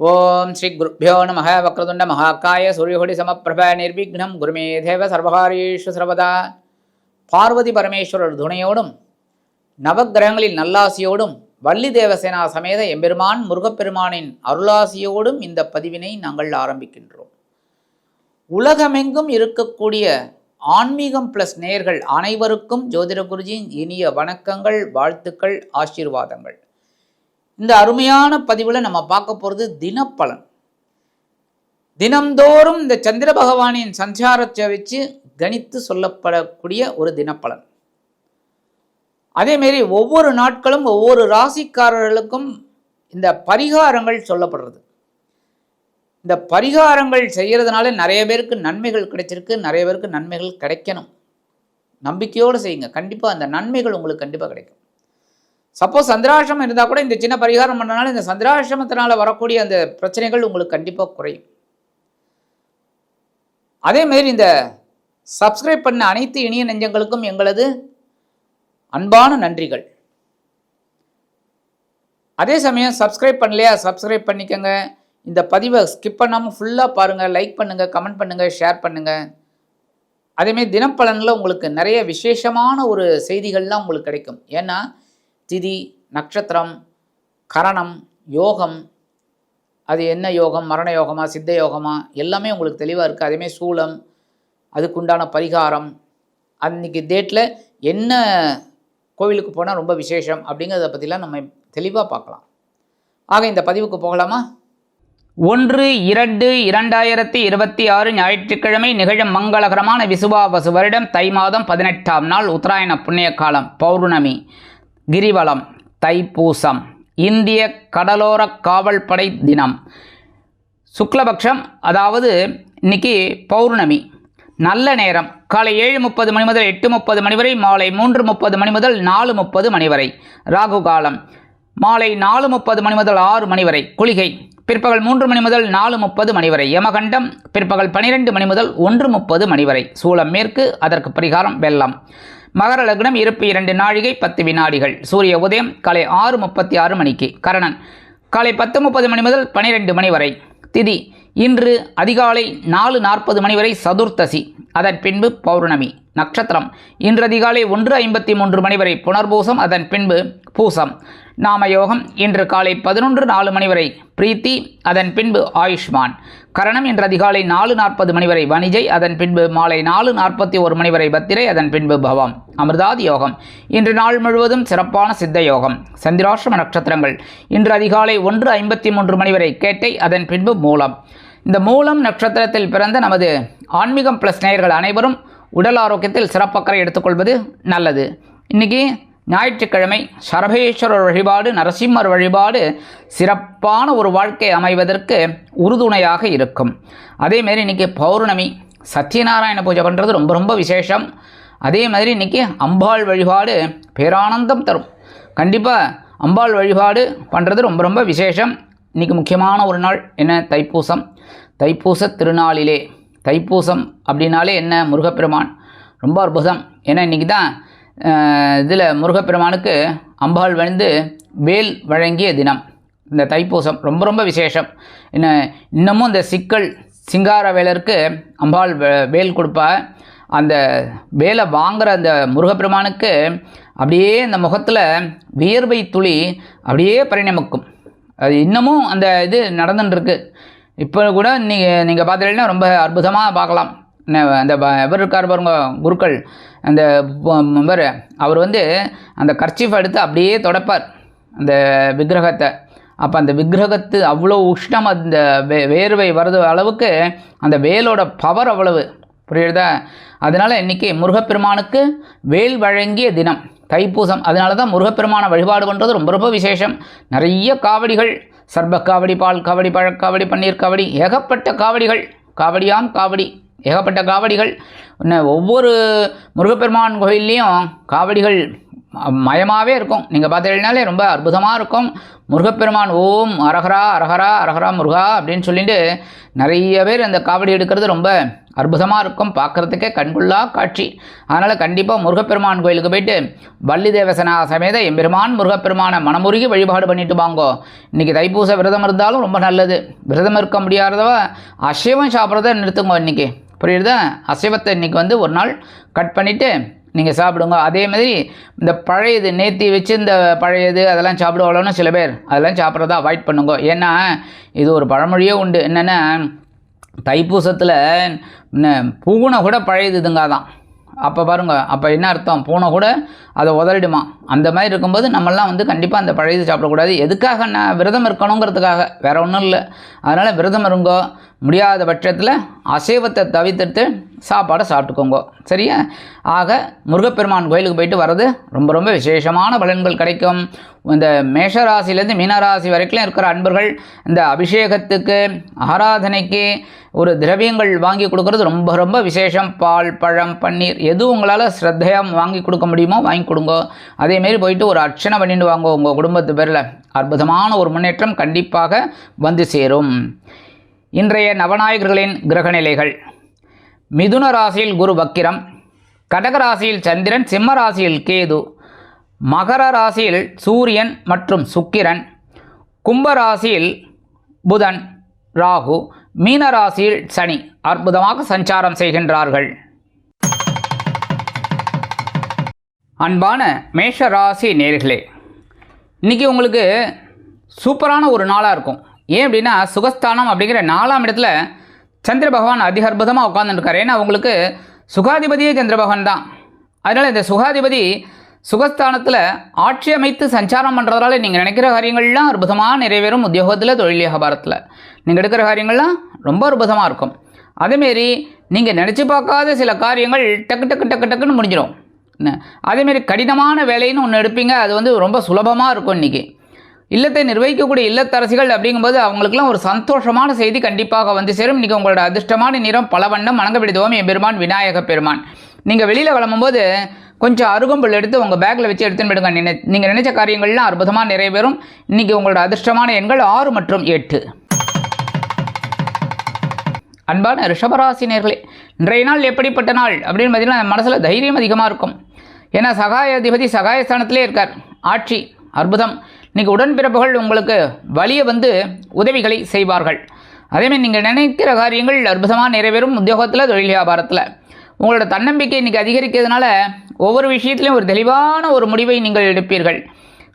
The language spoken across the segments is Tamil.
ஓம் ஸ்ரீ குருப்யோ நம வக்ரதுண்ட மகாகாய சூரியகோடி சமப்பிரப நிர்விக்னம் குருமே தேவ சர்வகாரீஷு சர்வதா. பார்வதி பரமேஸ்வரர் துணையோடும் நவக்கிரகங்களின் நல்லாசியோடும் வள்ளி தேவசேனா சமேத எம்பெருமான் முருகப்பெருமானின் அருளாசியோடும் இந்த பதிவினை நாங்கள் ஆரம்பிக்கின்றோம். உலகமெங்கும் இருக்கக்கூடிய ஆன்மீகம் பிளஸ் நேயர்கள் அனைவருக்கும் ஜோதிட குருஜியின் இனிய வணக்கங்கள், வாழ்த்துக்கள், ஆசீர்வாதங்கள். இந்த அருமையான பதிவில் நம்ம பார்க்க போகிறது தினப்பலன். தினம்தோறும் இந்த சந்திர பகவானின் சஞ்சாரத்தை வச்சு கணித்து சொல்லப்படக்கூடிய ஒரு தினப்பலன். அதேமாரி ஒவ்வொரு நாட்களும் ஒவ்வொரு ராசிக்காரர்களுக்கும் இந்த பரிகாரங்கள் சொல்லப்படுறது. இந்த பரிகாரங்கள் செய்கிறதுனால நிறைய பேருக்கு நன்மைகள் கிடைச்சிருக்கு, நிறைய பேருக்கு நன்மைகள் கிடைக்கணும். நம்பிக்கையோடு செய்யுங்க, கண்டிப்பாக அந்த நன்மைகள் உங்களுக்கு கண்டிப்பாக கிடைக்கும். சப்போஸ் சந்திராசிரமம் இருந்தால் கூட இந்த சின்ன பரிகாரம் பண்ணனால இந்த சந்திராசிரமத்தினால் வரக்கூடிய அந்த பிரச்சனைகள் உங்களுக்கு கண்டிப்பாக குறையும். அதேமாரி இந்த சப்ஸ்கிரைப் பண்ண அனைத்து இனிய நெஞ்சங்களுக்கும் எங்களது அன்பான நன்றிகள். அதே சமயம் சப்ஸ்கிரைப் பண்ணலையா, சப்ஸ்கிரைப் பண்ணிக்கோங்க. இந்த பதிவை ஸ்கிப் பண்ணாமல் ஃபுல்லாக பாருங்கள், லைக் பண்ணுங்கள், கமெண்ட் பண்ணுங்கள், ஷேர் பண்ணுங்கள். அதேமாரி தினப்பலனில் உங்களுக்கு நிறைய விசேஷமான ஒரு செய்திகள்லாம் உங்களுக்கு கிடைக்கும். ஏன்னா திதி, நட்சத்திரம், கரணம், யோகம், அது என்ன யோகம், மரண யோகமா, சித்த யோகமா, எல்லாமே உங்களுக்கு தெளிவாக இருக்குது. அதேமாதிரி சூலம், அதுக்குண்டான பரிகாரம், அன்றைக்கி டேட்டில் என்ன கோவிலுக்கு போனால் ரொம்ப விசேஷம் அப்படிங்கிறத பற்றிலாம் நம்ம தெளிவாக பார்க்கலாம். ஆக இந்த பதிவுக்கு போகலாமா? 1-2-2026 ஞாயிற்றுக்கிழமை நிகழும் மங்களகரமான விசுவாவசு வருடம் தை மாதம் 18ஆம் நாள் உத்தராயண புண்ணிய காலம், பௌர்ணமி, கிரிவலம், தைப்பூசம், இந்திய கடலோர காவல் படை தினம், சுக்லபக்ஷம், அதாவது இன்னைக்கு பௌர்ணமி. நல்ல நேரம் காலை 7:30 மணி முதல் 8:30 மணி வரை, மாலை 3:30 மணி முதல் 4:30 மணி வரை. ராகு காலம் மாலை 4:30 மணி முதல் 6 மணி வரை. குளிகை பிற்பகல் 3 மணி முதல் 4:30 மணி வரை. யமகண்டம் பிற்பகல் 12 மணி முதல் 1:30 மணி வரை. சூலம் மேற்கு, அதற்கு பரிகாரம் வெள்ளம். மகர லக்னம் இருப்பு 2 நாழிகை 10 வினாடிகள். சூரிய உதயம் காலை 6:36 மணிக்கு. கரணன் காலை 10:30 மணி முதல் 12 மணி வரை. திதி இன்று அதிகாலை 4:40 மணி வரை சதுர்த்தசி, அதன் பின்பு பௌர்ணமி. நட்சத்திரம் இன்று அதிகாலை 1:53 மணி வரை புனர்பூசம், அதன் பின்பு பூசம். நாமயோகம் இன்று காலை 11:04 மணி வரை பிரீத்தி, அதன் பின்பு ஆயுஷ்மான். கரணம் இன்று அதிகாலை 4:40 மணி வரை வணிஜை, அதன் பின்பு மாலை 4:41 மணி வரை பத்திரை, அதன் பின்பு பவம். அமிர்தாதி யோகம் இன்று நாள் முழுவதும் சிறப்பான சித்த யோகம். சந்திராஷ்டம நட்சத்திரங்கள் இன்று அதிகாலை 1:53 மணி வரை கேட்டை, அதன் பின்பு மூலம். இந்த மூலம் நட்சத்திரத்தில் பிறந்த நமது ஆன்மீகம் பிளஸ் நேயர்கள் அனைவரும் உடல் ஆரோக்கியத்தில் சிறப்பக்கறை எடுத்துக்கொள்வது நல்லது. இன்றைக்கி ஞாயிற்றுக்கிழமை, சரபேஸ்வரர் வழிபாடு, நரசிம்மர் வழிபாடு சிறப்பான ஒரு வாழ்க்கை அமைவதற்கு உறுதுணையாக இருக்கும். அதேமாரி இன்றைக்கி பௌர்ணமி, சத்யநாராயண பூஜை பண்ணுறது ரொம்ப ரொம்ப விசேஷம். அதே மாதிரி இன்றைக்கி அம்பாள் வழிபாடு பேரானந்தம் தரும். கண்டிப்பாக அம்பாள் வழிபாடு பண்ணுறது ரொம்ப ரொம்ப விசேஷம். இன்றைக்கி முக்கியமான ஒரு நாள் என்ன? தைப்பூசம். தைப்பூச திருநாளிலே, தைப்பூசம் அப்படின்னாலே என்ன? முருகப்பெருமான். ரொம்ப அற்புதம். ஏன்னா இன்றைக்கி தான் இதில் முருகப்பெருமானுக்கு அம்பாள் வந்து வேல் வழங்கிய தினம். இந்த தைப்பூசம் ரொம்ப ரொம்ப விசேஷம். என்ன, இன்னமும் இந்த சிங்கார வேலருக்கு அம்பாள் வேல் கொடுப்பா. அந்த வேலை வாங்குகிற அந்த முருகப்பெருமானுக்கு அப்படியே அந்த முகத்தில் வியர்வை துளி அப்படியே பரிணமிக்கும். அது இன்னமும் அந்த இது நடந்துட்டுருக்கு. இப்போ கூட நீங்கள் பார்த்துட்டீங்கன்னா ரொம்ப அற்புதமாக பார்க்கலாம். அந்த இவர் இருக்கார் பாருங்க, குருக்கள், அந்த அவர் வந்து அந்த கர்ச்சீஃப் எடுத்து அப்படியே தொடப்பார் அந்த விக்கிரகத்தை. அப்போ அந்த விக்கிரகத்து அவ்வளோ உஷ்ணம், அந்த வேர்வை வருது அளவுக்கு அந்த வேலோட பவர் அவ்வளவு, புரியுதா? அதனால் இன்றைக்கி முருகப்பெருமானுக்கு வேல் வழங்கிய தினம் தைப்பூசம். அதனால தான் முருகப்பெருமான வழிபாடு பண்ணுறது ரொம்ப ரொம்ப விசேஷம். நிறைய காவடிகள், சர்ப காவடி, பால் காவடி, பழக்காவடி, பன்னீர் காவடி, ஏகப்பட்ட காவடிகள், காவடியாம் காவடி, ஏகப்பட்ட காவடிகள். ஒவ்வொரு முருகப்பெருமான் கோயில்லையும் காவடிகள் மயமாகவே இருக்கும். நீங்கள் பார்த்தீங்கன்னாலே ரொம்ப அற்புதமாக இருக்கும். முருகப்பெருமான் ஓம் அரஹரா அரஹரா அரஹரா முருகா அப்படின்னு சொல்லிட்டு நிறைய பேர் அந்த காவடி எடுக்கிறது ரொம்ப அற்புதமாக இருக்கும். பார்க்குறதுக்கே கண்கொள்ளா காட்சி. அதனால் கண்டிப்பாக முருகப்பெருமான் கோயிலுக்கு போயிட்டு வள்ளி தேவசனா சமேத எம்பெருமான் முருகப்பெருமானை மனமுருகி வழிபாடு பண்ணிட்டு வாங்கோ. இன்றைக்கி தைப்பூச விரதம் இருந்தாலும் ரொம்ப நல்லது. விரதம் இருக்க முடியாதவ அசைவம் சாப்பிட்றத நிறுத்துங்க. இன்றைக்கி புரியுதா? அசைவத்தை இன்றைக்கி வந்து ஒரு நாள் கட் பண்ணிவிட்டு நீங்கள் சாப்பிடுங்க. அதே மாதிரி இந்த பழையது நேர்த்தி வச்சு இந்த பழையது அதெல்லாம் சாப்பிடுவாங்களோன்னு சில பேர் அதெல்லாம் சாப்பிட்றதா அவாய்ட் பண்ணுங்க. ஏன்னா இது ஒரு பழமொழியே உண்டு. என்னென்னா தைப்பூசத்தில் பூனை கூட பழையதுங்க தான். அப்போ பாருங்கள், அப்போ என்ன அர்த்தம்? பூனை கூட அதை உதறிடுமா. அந்த மாதிரி இருக்கும்போது நம்மளாம் வந்து கண்டிப்பாக அந்த பழையது சாப்பிடக்கூடாது. எதுக்காக நான் விரதம் இருக்கணுங்கிறதுக்காக, வேறு ஒன்றும் இல்லை. அதனால் விரதம் இருங்கோ. முடியாத பட்சத்தில் அசைவத்தை தவிர்த்துட்டு சாப்பாடை சாப்பிட்டுக்கோங்க. சரியா? ஆக முருகப்பெருமான் கோயிலுக்கு போயிட்டு வர்றது ரொம்ப ரொம்ப விசேஷமான பலன்கள் கிடைக்கும். இந்த மேஷராசிலேருந்து மீனராசி வரைக்கும் இருக்கிற அன்பர்கள் இந்த அபிஷேகத்துக்கு ஆராதனைக்கு ஒரு திரவியங்கள் வாங்கி கொடுக்கறது ரொம்ப ரொம்ப விசேஷம். பால், பழம், பன்னீர் எது உங்களால் ஸ்ரத்தையாக வாங்கி கொடுக்க முடியுமோ வாங்கி கொடுங்க. அதேமாரி போயிட்டு ஒரு அர்ச்சனை பண்ணிட்டு வாங்க. உங்கள் குடும்பத்து பேரில் அற்புதமான ஒரு முன்னேற்றம் கண்டிப்பாக வந்து சேரும். இன்றைய நவநாயகர்களின் கிரகநிலைகள்: மிதுன ராசியில் குரு வக்கிரம், கடக ராசியில் சந்திரன், சிம்ம ராசியில் கேது, மகர ராசியில் சூரியன் மற்றும் சுக்கிரன், கும்ப ராசியில் புதன், ராகு, மீன ராசியில் சனி அற்புதமாக சஞ்சாரம் செய்கின்றார்கள். அன்பான மேஷ ராசி நேயர்களே, இன்றைக்கி உங்களுக்கு சூப்பரான ஒரு நாளாக இருக்கும். ஏன் அப்படின்னா சுகஸ்தானம் அப்படிங்கிற 4ஆம் இடத்துல சந்திர பகவான் அதிக அற்புதமாக உட்காந்துருக்கார். ஏன்னா உங்களுக்கு சுகாதிபதியே சந்திர பகவான் தான். அதனால் இந்த சுகாதிபதி சுகஸ்தானத்தில் ஆட்சி அமைத்து சஞ்சாரம் பண்ணுறதால நீங்கள் நினைக்கிற காரியங்கள்லாம் அற்புதமாக நிறைவேறும். உத்தியோகத்தில், தொழில் வியாபாரத்தில் நீங்கள் எடுக்கிற காரியங்கள்லாம் ரொம்ப அற்புதமாக இருக்கும். அதேமாரி நீங்கள் நினச்சி பார்க்காத சில காரியங்கள் டக்கு டக்கு டக்கு டக்குன்னு முடிஞ்சிடும். அதேமாரி கடினமான வேலைன்னு ஒன்று எடுப்பீங்க, அது வந்து ரொம்ப சுலபமாக இருக்கும். இன்றைக்கி இல்லத்தை நிர்வகிக்கக்கூடிய இல்லத்தரசிகள் அப்படிங்கும்போது அவங்களுக்குலாம் ஒரு சந்தோஷமான செய்தி கண்டிப்பாக வந்து சேரும். இன்றைக்கி உங்களோட அதிர்ஷ்டமான நிறம் பலவண்ணம். வணங்க விடுதோம் எம்பெருமான் விநாயக பெருமான். நீங்கள் வெளியில் கிளம்பும்போது கொஞ்சம் அருகம்புல் எடுத்து உங்கள் பேக்கில் வச்சு எடுத்துன்னு போயிடுங்க. நீங்கள் நினைச்ச காரியங்கள்லாம் அற்புதமாக நிறைவேறும். இன்றைக்கி உங்களோட அதிர்ஷ்டமான எண்கள் 6 மற்றும் 8. அன்பான ரிஷபராசி நேயர்களே, இன்றைய நாள் எப்படிப்பட்ட நாள் அப்படின்னு பார்த்தீங்கன்னா மனசில் தைரியம் அதிகமாக இருக்கும். ஏன்னா சகாய அதிபதி சகாயஸ்தானத்திலே இருக்கார். ஆட்சி அற்புதம். இன்றைக்கி உடன்பிறப்புகள் உங்களுக்கு வலிய வந்து உதவிகளை செய்வார்கள். அதேமாதிரி நீங்கள் நினைக்கிற காரியங்கள் அற்புதமாக நிறைவேறும். உத்தியோகத்தில், தொழில் வியாபாரத்தில் உங்களோட தன்னம்பிக்கை இன்றைக்கி அதிகரிக்கிறதுனால ஒவ்வொரு விஷயத்திலையும் ஒரு தெளிவான ஒரு முடிவை நீங்கள் எடுப்பீர்கள்.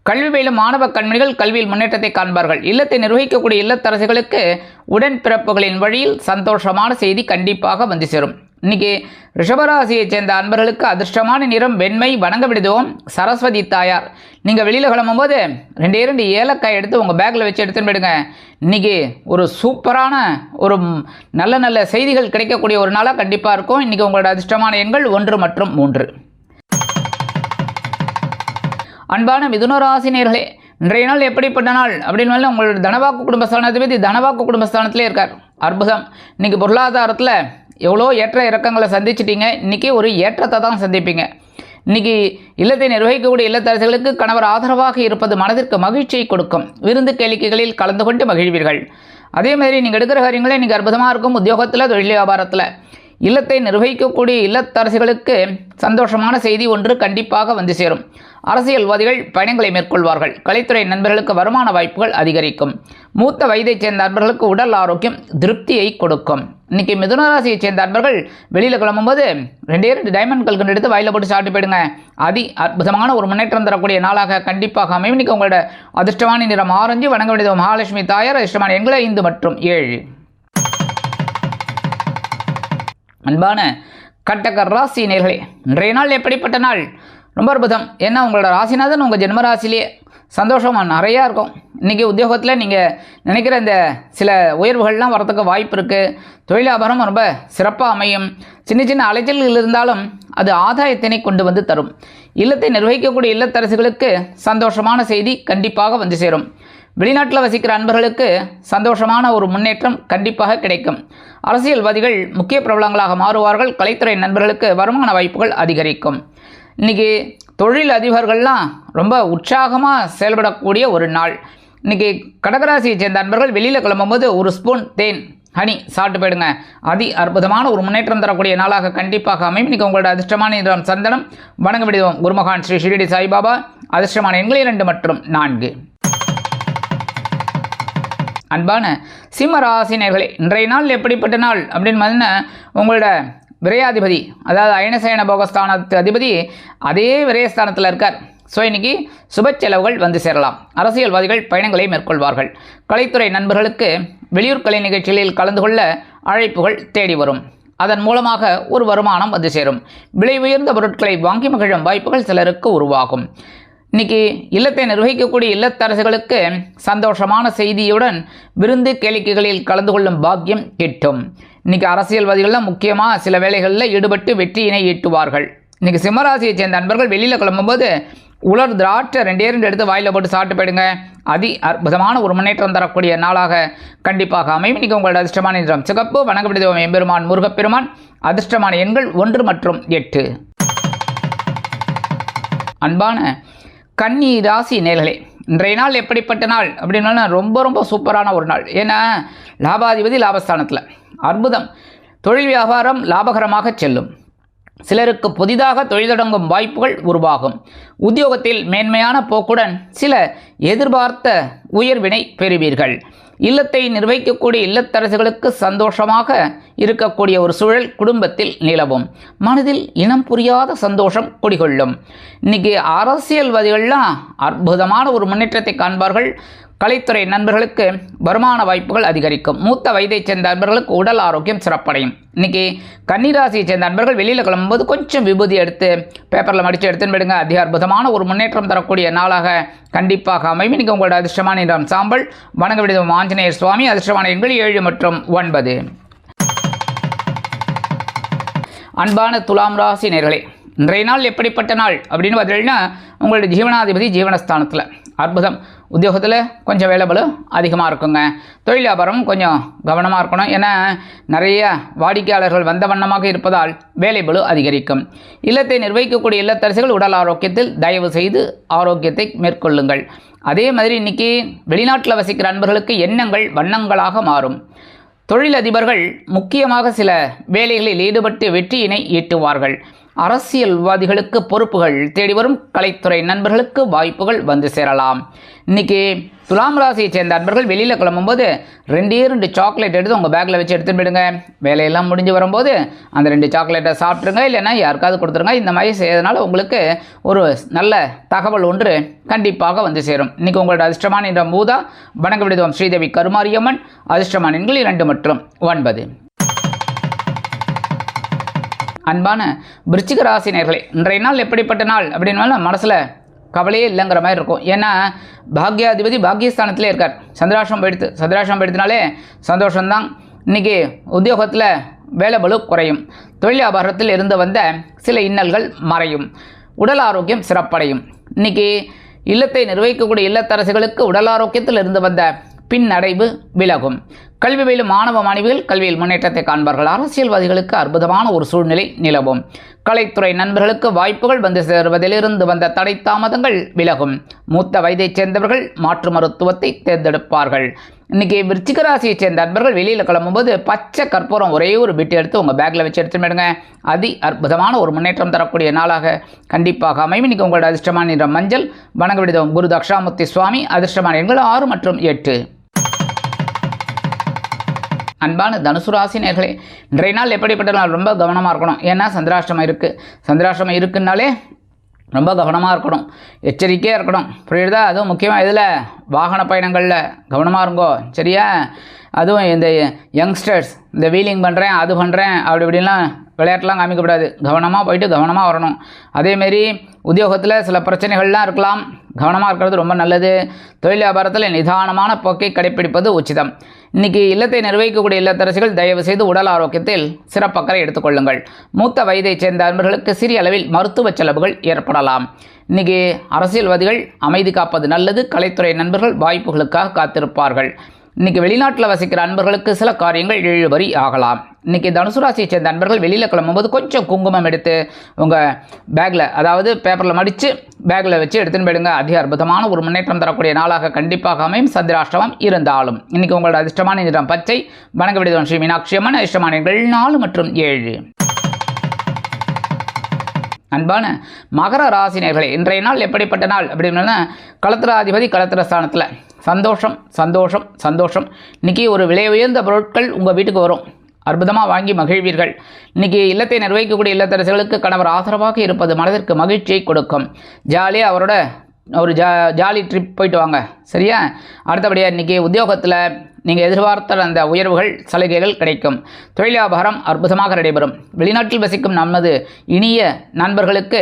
கல்வி பயிலும் மாணவ கண்மணிகள் கல்வியில் முன்னேற்றத்தை காண்பார்கள். இல்லத்தை நிர்வகிக்கக்கூடிய இல்லத்தரசிகளுக்கு உடன்பிறப்புகளின் வழியில் சந்தோஷமான செய்தி கண்டிப்பாக வந்து சேரும். இன்றைக்கி ரிஷபராசியைச் சேர்ந்த அன்பர்களுக்கு அதிர்ஷ்டமான நிறம் வெண்மை. வணங்க விடுதோம் சரஸ்வதி தாயார். நீங்கள் வெளியில் கிளம்பும்போது 2 ஏலக்காய் எடுத்து உங்கள் பேக்கில் வச்சு எடுத்துன்னு போயிடுங்க. இன்றைக்கி ஒரு சூப்பரான ஒரு நல்ல நல்ல செய்திகள் கிடைக்கக்கூடிய ஒரு நாளாக கண்டிப்பாக இருக்கும். இன்றைக்கி உங்களோட அதிர்ஷ்டமான எண்கள் 1 மற்றும் 3. அன்பான மிதுனராசி நேயர்களே, இன்றைய நாள் எப்படிப்பட்ட நாள் அப்படின்னு உங்களோட தனவாக்கு குடும்பஸ்தானத்தை தனவாக்கு குடும்பஸ்தானத்திலே இருக்கார். அற்புதம். இன்றைக்கி பொருளாதாரத்தில் எவ்வளோ ஏற்ற இறக்கங்களை சந்திச்சிட்டிங்க. இன்றைக்கி ஒரு ஏற்றத்தை தான் சந்திப்பீங்க. இன்றைக்கி இல்லத்தை நிர்வகிக்கக்கூடிய இல்லத்தரசிகளுக்கு கணவர் ஆதரவாக இருப்பது மனதிற்கு மகிழ்ச்சியை கொடுக்கும். விருந்து கேளிக்கைகளில் கலந்து கொண்டு மகிழ்வீர்கள். அதேமாதிரி நீங்கள் எடுக்கிற காரியங்களே இன்றைக்கி அற்புதமாக இருக்கும். உத்தியோகத்தில், தொழில் வியாபாரத்தில் இல்லத்தை நிர்வகிக்கக்கூடிய இல்லத்தரசிகளுக்கு சந்தோஷமான செய்தி ஒன்று கண்டிப்பாக வந்து சேரும். அரசியல்வாதிகள் பயணங்களை மேற்கொள்வார்கள். கலைத்துறை நண்பர்களுக்கு வருமான வாய்ப்புகள் அதிகரிக்கும். மூத்த வயதைச் சேர்ந்த நண்பர்களுக்கு உடல் ஆரோக்கியம் திருப்தியை கொடுக்கும். இன்றைக்கி மிதுனராசியைச் சேர்ந்த நண்பர்கள் வெளியில் கிளம்பும்போது 2 டைமண்ட் கல்கண்டு எடுத்து வாயில் போட்டு சாப்பிட்டு போயிடுங்க. அற்புதமான ஒரு முன்னேற்றம் தரக்கூடிய நாளாக கண்டிப்பாக அமையும். இன்றைக்கி உங்களோட அதிர்ஷ்டமான நிறம் ஆரஞ்சு. வணங்க வேண்டியது மகாலட்சுமி தாயார். அதிர்ஷ்டமான எண்களை 5 மற்றும் 7. அன்பான கடக ராசி நேயர்களே, இன்றைய நாள் எப்படிப்பட்ட நாள்? ரொம்ப அற்புதம். ஏன்னா உங்களோட ராசிநாதன் உங்கள் ஜென்மராசிலேயே சந்தோஷமாக நிறையா இருக்கும். இன்றைக்கி உத்தியோகத்தில் நீங்கள் நினைக்கிற இந்த சில உயர்வுகள்லாம் வரத்துக்கு வாய்ப்பு இருக்குது. தொழில் வியாபாரம் ரொம்ப சிறப்பாக அமையும். சின்ன சின்ன அலைச்சல்கள் இருந்தாலும் அது ஆதாயத்தினை கொண்டு வந்து தரும். இல்லத்தை நிர்வகிக்கக்கூடிய இல்லத்தரசிகளுக்கு சந்தோஷமான செய்தி கண்டிப்பாக வந்து சேரும். வெளிநாட்டில் வசிக்கிற அன்பர்களுக்கு சந்தோஷமான ஒரு முன்னேற்றம் கண்டிப்பாக கிடைக்கும். அரசியல்வாதிகள் முக்கிய பிரபலங்களாக மாறுவார்கள். கலைத்துறை நண்பர்களுக்கு வருமான வாய்ப்புகள் அதிகரிக்கும். இன்றைக்கி தொழில் அதிபர்கள்லாம் ரொம்ப உற்சாகமாக செயல்படக்கூடிய ஒரு நாள். இன்றைக்கி கடகராசியை சேர்ந்த அன்பர்கள் வெளியில் கிளம்பும்போது ஒரு ஸ்பூன் தேன் ஹனி சாப்பிட்டு போயிடுங்க. அற்புதமான ஒரு முன்னேற்றம் தரக்கூடிய நாளாக கண்டிப்பாக அமையும். இன்றைக்கி உங்களோட அதிர்ஷ்டமான நிறம் சந்தனம். வணங்க விடுவோம் குருமகான் ஸ்ரீ ஷிரடி சாய்பாபா. அதிர்ஷ்டமான எண்கள் 2 மற்றும் 4. அன்பான சிம்ம ராசினியர்களே, இன்றைய நாள் எப்படிப்பட்ட நாள் அப்படின்னு பார்த்தீங்கன்னா, உங்களோட விரையாதிபதி அதாவது அயனசயன போகஸ்தானத்து அதிபதி அதே விரயஸ்தானத்தில் இருக்கார். ஸோ இன்றைக்கி சுப செலவுகள் வந்து சேரலாம். அரசியல்வாதிகள் பயணங்களை மேற்கொள்வார்கள். கலைத்துறை நண்பர்களுக்கு வெளியூர் கலை நிகழ்ச்சிகளில் கலந்து கொள்ள அழைப்புகள் தேடி வரும். அதன் மூலமாக ஒரு வருமானம் வந்து சேரும். விலை உயர்ந்த பொருட்களை வாங்கி மகிழும் வாய்ப்புகள் சிலருக்கு உருவாகும். இன்றைக்கி இல்லத்தை நிர்வகிக்கக்கூடிய இல்லத்தரசுகளுக்கு சந்தோஷமான செய்தியுடன் விருந்து கேளிக்கைகளில் கலந்து கொள்ளும் பாக்கியம் கிட்டும். இன்றைக்கி அரசியல்வாதிகள்லாம் முக்கியமாக சில வேலைகளில் ஈடுபட்டு வெற்றியினை ஈட்டுவார்கள். இன்றைக்கி சிம்மராசியை சேர்ந்த நண்பர்கள் வெளியில் கிளம்பும்போது உலர் திராட்சை 2 எடுத்து வாயில் போட்டு சாப்பிட்டு போயிடுங்க. அற்புதமான ஒரு முன்னேற்றம் தரக்கூடிய நாளாக கண்டிப்பாக அமையும். இன்றைக்கி உங்களோட அதிர்ஷ்டமான நிறம் சிகப்பு. வணங்கப்படுத்துவோம் எம்பெருமான் முருகப்பெருமான். அதிர்ஷ்டமான எண்கள் 1 மற்றும் 8. அன்பான கன்னி ராசி நேர்களே, இன்றைய நாள் எப்படிப்பட்ட நாள் அப்படின்னா ரொம்ப ரொம்ப சூப்பரான ஒரு நாள். ஏன்னா லாபாதிபதி லாபஸ்தானத்தில் அற்புதம். தொழில் வியாபாரம் லாபகரமாக செல்லும். சிலருக்கு புதிதாக தொழில் தொடங்கும் வாய்ப்புகள் உருவாகும். உத்தியோகத்தில் மேன்மையான போக்குடன் சில எதிர்பார்த்த உயர்வினை பெறுவீர்கள். இல்லத்தை நிர்வகிக்கக்கூடிய இல்லத்தரசுகளுக்கு சந்தோஷமாக இருக்கக்கூடிய ஒரு சூழல் குடும்பத்தில் நிலவும். மனதில் இனம் புரியாத சந்தோஷம் குடிகொள்ளும். இன்றைக்கி அரசியல்வாதிகள்லாம் அற்புதமான ஒரு முன்னேற்றத்தை காண்பார்கள். கலைத்துறை நண்பர்களுக்கு வருமான வாய்ப்புகள் அதிகரிக்கும். மூத்த வயதைச் சேர்ந்த நண்பர்களுக்கு உடல் ஆரோக்கியம் சிறப்படையும். இன்றைக்கி கன்னிராசியை சேர்ந்த நண்பர்கள் வெளியில் கிளம்பும்போது கொஞ்சம் விபூதி எடுத்து பேப்பரில் மடித்து எடுத்துன்னு போயிடுங்க. அற்புதமான ஒரு முன்னேற்றம் தரக்கூடிய நாளாக கண்டிப்பாக அமையும். இன்றைக்கி உங்களோட அதிர்ஷ்டமான நிறம் சாம்பல். வணங்க விடுவோம் ஆஞ்சநேயர் சுவாமி. அதிர்ஷ்டமான எண்கள் 7 மற்றும் 9. அன்பான துலாம் ராசி நேர்களே, இன்றைய நாள் எப்படிப்பட்ட நாள் அப்படின்னு பார்த்தீங்கன்னா, உங்களுடைய ஜீவனாதிபதி ஜீவனஸ்தானத்தில் அற்புதம். உத்தியோகத்தில் கொஞ்சம் வேலைபளு அதிகமாக இருக்குங்க. தொழில் வியாபாரம் கொஞ்சம் கவனமாக இருக்கணும். ஏன்னா நிறைய வாடிக்கையாளர்கள் வந்த வண்ணமாக இருப்பதால் வேலைபளு அதிகரிக்கும். இல்லத்தை நிர்வகிக்கக்கூடிய இல்லத்தரசிகள் உடல் ஆரோக்கியத்தில் தயவு செய்து ஆரோக்கியத்தை மேற்கொள்ளுங்கள். அதே மாதிரி இன்றைக்கி வெளிநாட்டில் வசிக்கிற நண்பர்களுக்கு எண்ணங்கள் வண்ணங்களாக மாறும். தொழிலதிபர்கள் முக்கியமாக சில வேலைகளில் ஈடுபட்டு வெற்றியினை ஈட்டுவார்கள். அரசியல்வாதிகளுக்கு பொறுப்புகள் தேடி வரும். கலைத்துறை நண்பர்களுக்கு வாய்ப்புகள் வந்து சேரலாம். இன்றைக்கி துலாம் ராசியை சேர்ந்த நண்பர்கள் வெளியில் கிளம்பும்போது 2 சாக்லேட் எடுத்து உங்கள் பேக்கில் வச்சு எடுத்துகிட்டு போயிடுங்க. வேலையெல்லாம் முடிஞ்சு வரும்போது அந்த 2 சாக்லேட்டை சாப்பிட்ருங்க, இல்லைன்னா யாருக்காவது கொடுத்துருங்க. இந்த மாதிரி செய்யறதுனால உங்களுக்கு ஒரு நல்ல தகவல் ஒன்று கண்டிப்பாக வந்து சேரும். இன்றைக்கி உங்களோட அதிர்ஷ்டமான இந்த மூதா. வணங்க விடுவோம் ஸ்ரீதேவி கருமாரியம்மன். அதிர்ஷ்டமான எண்கள் 2 மற்றும் 9. அன்பான விருச்சிக ராசி நேர்களே, இன்றைய நாள் எப்படிப்பட்ட நாள் அப்படின்னாலும் மனசில் கவலையே இல்லைங்கிற மாதிரி இருக்கும். ஏன்னா பாக்யாதிபதி பாக்யஸ்தானத்திலே இருக்கார். சந்திராஷ்டிரம் போயிடுத்துனாலே சந்தோஷம்தான். இன்றைக்கி உத்தியோகத்தில் வேலை பளு குறையும். தொழில் வியாபாரத்தில் இருந்து வந்த சில இன்னல்கள் மறையும். உடல் ஆரோக்கியம் சிறப்படையும். இன்றைக்கி இல்லத்தை நிர்வகிக்கக்கூடிய இல்லத்தரசுகளுக்கு உடல் ஆரோக்கியத்தில் இருந்து வந்த பின்னடைவு விலகும். கல்வி பயிலும் மாணவ மாணவிகள் கல்வியில் முன்னேற்றத்தை காண்பார்கள். அரசியல்வாதிகளுக்கு அற்புதமான ஒரு சூழ்நிலை நிலவும். கலைத்துறை நண்பர்களுக்கு வாய்ப்புகள் வந்து சேருவதிலிருந்து வந்த தடை தாமதங்கள் விலகும். மூத்த வயதைச் சேர்ந்தவர்கள் மாற்று மருத்துவத்தை தேர்ந்தெடுப்பார்கள். இன்றைக்கி விருச்சிக ராசியை சேர்ந்த நண்பர்கள் வெளியில் கிளம்பும்போது பச்சை கற்பூரம் ஒரே ஒரு பிட்டு எடுத்து உங்கள் பேக்கில் வச்சு எடுத்துன்னு போயிடுங்க. அற்புதமான ஒரு முன்னேற்றம் தரக்கூடிய நாளாக கண்டிப்பாக அமையும். இன்றைக்கி உங்களோட அதிர்ஷ்டமான நிறம் மஞ்சள். வணங்க விடுவோம் குரு தக்ஷாமூர்த்தி சுவாமி. அதிர்ஷ்டமான எண்கள் 6 மற்றும் 8. அன்பான தனுசு ராசி நேர்களே, இன்றைய நாள் எப்படிப்பட்ட நாள்? ரொம்ப கவனமாக இருக்கணும். ஏன்னா சந்திராஷ்டிரமம் இருக்குன்னாலே ரொம்ப கவனமாக இருக்கணும், எச்சரிக்கையாக இருக்கணும். புரியுதா? அதுவும் முக்கியமாக இதில் வாகன பயணங்களில் கவனமாக இருங்கோ, சரியா? அதுவும் இந்த யங்ஸ்டர்ஸ் இந்த வீலிங் பண்ணுறேன் அது பண்ணுறேன் அப்படி இப்படின்லாம் விளையாட்டுலாம் காமிக்கக்கூடாது. கவனமாக போயிட்டு கவனமாக வரணும். அதேமாரி உத்தியோகத்தில் சில பிரச்சனைகள்லாம் இருக்கலாம், கவனமாக இருக்கிறது ரொம்ப நல்லது. தொழில் வியாபாரத்தில் நிதானமான போக்கை கடைப்பிடிப்பது உச்சிதம். இன்றைக்கி இல்லத்தை நிர்வகிக்கக்கூடிய இல்லத்தரசிகள் தயவு செய்து உடல் ஆரோக்கியத்தில் சிறப்பக்கறை எடுத்துக்கொள்ளுங்கள். மூத்த வயதைச் சேர்ந்த நண்பர்களுக்கு சிறிய அளவில் மருத்துவ செலவுகள் ஏற்படலாம். இன்றைக்கி அரசியல்வாதிகள் அமைதி காப்பது நல்லது. கலைத்துறை நண்பர்கள் வாய்ப்புகளுக்காக காத்திருப்பார்கள். இன்றைக்கி வெளிநாட்டில் வசிக்கிற நண்பர்களுக்கு சில காரியங்கள் இழுபறி ஆகலாம். இன்றைக்கி தனுசு ராசியை சேர்ந்த நண்பர்கள் வெளியில் கிளம்பும்போது கொஞ்சம் குங்குமம் எடுத்து உங்கள் பேக்கில், அதாவது பேப்பரில் மடித்து பேக்கில் வச்சு எடுத்துன்னு போயிடுங்க. அதிக அற்புதமான ஒரு முன்னேற்றம் தரக்கூடிய நாளாக கண்டிப்பாக அமையும். சந்திராஷ்டமம் இருந்தாலும் இன்றைக்கி உங்களோட அதிர்ஷ்டமான நிறம் பச்சை. வணங்க விடுதோம் ஸ்ரீ மீனாட்சி அம்மன். அதிர்ஷ்டமான எண்கள் 4 மற்றும் 7. அன்பான மகர ராசினியர்களே, இன்றைய நாள் எப்படிப்பட்ட நாள் அப்படின்னா, களத்திராதிபதி களத்திர ஸ்தானத்தில் சந்தோஷம் சந்தோஷம் சந்தோஷம். இன்றைக்கி ஒரு விலை உயர்ந்த பொருட்கள் உங்கள் வீட்டுக்கு வரும், அற்புதமாக வாங்கி மகிழ்வீர்கள். இன்றைக்கி இல்லத்தை நிர்வகிக்கக்கூடிய இல்லத்தரசிகளுக்கு கணவர் ஆதரவாக இருப்பது மனதிற்கு மகிழ்ச்சியை கொடுக்கும். ஜாலியாக அவரோட ஒரு ஜாலி ட்ரிப் போயிட்டு வாங்க, சரியா? அடுத்தபடியாக இன்றைக்கி உத்தியோகத்தில் நீங்கள் எதிர்பார்த்த அந்த உயர்வுகள் சலுகைகள் கிடைக்கும். தொழில் வியாபாரம் அற்புதமாக நடைபெறும். வெளிநாட்டில் வசிக்கும் நமது இனிய நண்பர்களுக்கு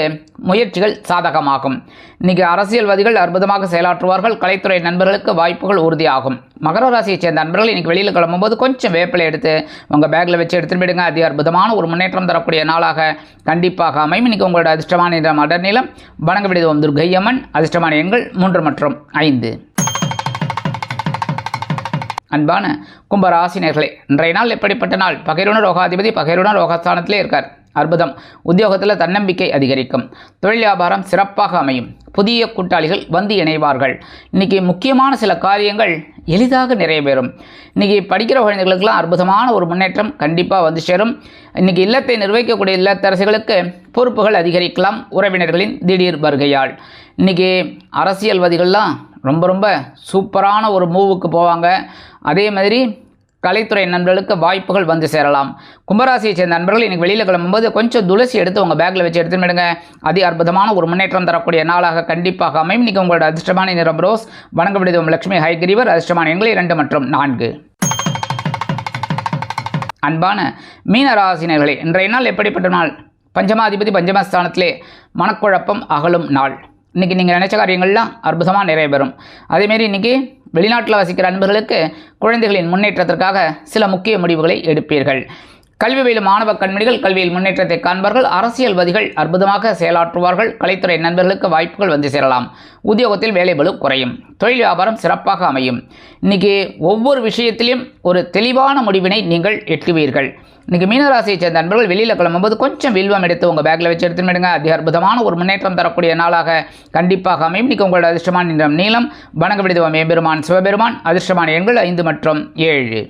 முயற்சிகள் சாதகமாகும். இன்றைக்கி அரசியல்வாதிகள் அற்புதமாக செயலாற்றுவார்கள். கலைத்துறை நண்பர்களுக்கு வாய்ப்புகள் உறுதியாகும். மகர ராசியை சேர்ந்த நண்பர்கள் இன்றைக்கி வெளியில் கிளம்பும்போது கொஞ்சம் வேப்பிலை எடுத்து உங்கள் பேக்கில் வச்சு எடுத்துகிட்டு போயிடுங்க. அதி அற்புதமான ஒரு முன்னேற்றம் தரக்கூடிய நாளாக கண்டிப்பாக அமையும். இன்றைக்கி உங்களோட அதிர்ஷ்டமான நிறம் அடர் நிலம். வணங்க விடுவோம் துர்க்கையம்மன். அதிர்ஷ்டமான எண்கள் 3 மற்றும் 5. அன்பான கும்பராசினியர்களே, இன்றைய நாள் எப்படிப்பட்ட நாள்? பகைருண ரோகாதிபதி பகைருண ரோகஸ்தானத்திலே இருக்கார். அற்புதம். உத்தியோகத்தில் தன்னம்பிக்கை அதிகரிக்கும். தொழில் வியாபாரம் சிறப்பாக அமையும். புதிய கூட்டாளிகள் வந்து இணைவார்கள். இன்றைக்கி முக்கியமான சில காரியங்கள் எளிதாக நிறைவேறும். இன்றைக்கி படிக்கிற குழந்தைகளுக்கெல்லாம் அற்புதமான ஒரு முன்னேற்றம் கண்டிப்பாக வந்து சேரும். இன்றைக்கி இல்லத்தை நிர்வகிக்கக்கூடிய இல்லத்தரசிகளுக்கு பொறுப்புகள் அதிகரிக்கலாம் உறவினர்களின் திடீர் வருகையால். இன்றைக்கி அரசியல்வாதிகள்லாம் ரொம்ப ரொம்ப சூப்பரான ஒரு மூவுக்கு போவாங்க. அதே மாதிரி கலைத்துறை நண்பர்களுக்கு வாய்ப்புகள் வந்து சேரலாம். கும்பராசியை சேர்ந்த நண்பர்கள் இன்றைக்கி வெளியில் கிளம்பும்போது கொஞ்சம் துளசி எடுத்து உங்கள் பேக்கில் வச்சு எடுத்துன்னு விடுங்க. அதி அற்புதமான ஒரு முன்னேற்றம் தரக்கூடிய நாளாக கண்டிப்பாக அமையும். இன்றைக்கி உங்களோட அதிர்ஷ்டமான நிறம் ரோஸ். வணங்க விடுவோம் லட்சுமி ஹைகிரீவர். அதிர்ஷ்டமான எண்கள் 2 மற்றும் 4. அன்பான மீனராசினியர்களே, இன்றைய நாள் எப்படிப்பட்ட நாள்? பஞ்சமாதிபதி பஞ்சமஸ்தானத்திலே மனக்குழப்பம் அகலும் நாள். இன்றைக்கி நீங்கள் நினைச்ச காரியங்கள்லாம் அற்புதமாக நிறைவேறும். அதேமாரி இன்றைக்கி வெளிநாட்டில் வசிக்கிற நண்பர்களுக்கு குழந்தைகளின் முன்னேற்றத்திற்காக சில முக்கிய முடிவுகளை எடுப்பீர்கள். கல்வி பயிலும் மாணவ கண்மணிகள் கல்வியில் முன்னேற்றத்தை காண்பார்கள். அரசியல்வாதிகள் அற்புதமாக செயலாற்றுவார்கள். கலைத்துறை நண்பர்களுக்கு வாய்ப்புகள் வந்து சேரலாம். உத்தியோகத்தில் வேலைபளு குறையும். தொழில் வியாபாரம் சிறப்பாக அமையும். இன்றைக்கி ஒவ்வொரு விஷயத்திலும் ஒரு தெளிவான முடிவினை நீங்கள் எட்டுவீர்கள். இன்றைக்கி மீனராசியை சேர்ந்த நண்பர்கள் வெளியில் கிளம்பும்போது கொஞ்சம் வில்வம் எடுத்து உங்கள் பேக்கில் வச்சு எடுத்துடுங்க. அதி அற்புதமான ஒரு முன்னேற்றம் தரக்கூடிய நாளாக கண்டிப்பாக அமையும். இன்றைக்கி உங்களோட அதிர்ஷ்டமான நிறம் நீலம். வணங்க விடுவோம் எம்பெருமான் சிவபெருமான். அதிர்ஷ்டமான எண்கள் 5 மற்றும் 7.